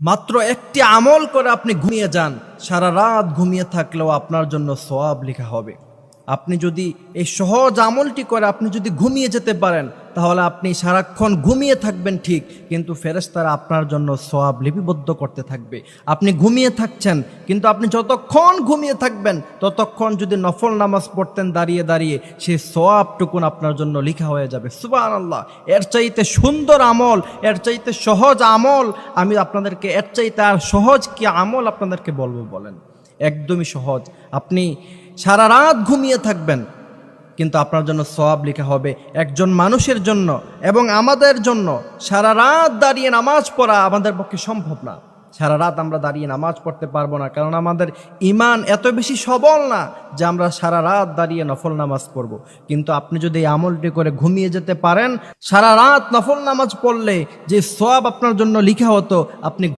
মাত্র একটি আমল করে আপনি ঘুমিয়ে যান, সারা রাত ঘুমিয়ে থাকলেও আপনার জন্য সওয়াব লেখা হবে। আপনি যদি এই সহজ আমলটি করে আপনি যদি ঘুমিয়ে যেতে পারেন, তাহলে আপনি সারাক্ষণ ঘুমিয়ে থাকবেন ঠিক, কিন্তু ফেরেশতারা আপনার জন্য সওয়াব লিপিবদ্ধ করতে থাকবে। আপনি ঘুমিয়ে থাকছেন, কিন্তু আপনি যতক্ষণ ঘুমিয়ে থাকবেন ততক্ষণ যদি নফল নামাজ পড়তেন দাঁড়িয়ে দাঁড়িয়ে, সেই সওয়াবটুকুন আপনার জন্য লেখা হয়ে যাবে। সুবহানাল্লাহ! এর চাইতে সুন্দর আমল, এর চাইতে সহজ আমল আমি আপনাদেরকে, এর চাইতে আর সহজ কি আমল আপনাদেরকে বলবো বলেন? একদমই সহজ। আপনি সারা রাত ঘুমিয়ে থাকবেন, কিন্তু আপনার জন্য সওয়াব লেখা হবে। একজন মানুষের জন্য এবং আমাদের জন্য সারা রাত দাঁড়িয়ে নামাজ পড়া আমাদের পক্ষে সম্ভব না। সারা রাত আমরা দাঁড়িয়ে নামাজ পড়তে পারবো না, কারণ আমাদের ঈমান এত বেশি সবল না যে আমরা সারা রাত দাঁড়িয়ে নফল নামাজ পড়ব। কিন্তু আপনি যদি এই আমলটি করে ঘুমিয়ে যেতে পারেন, সারা রাত নফল নামাজ পড়লে যে সওয়াব আপনার জন্য লেখা হতো, আপনি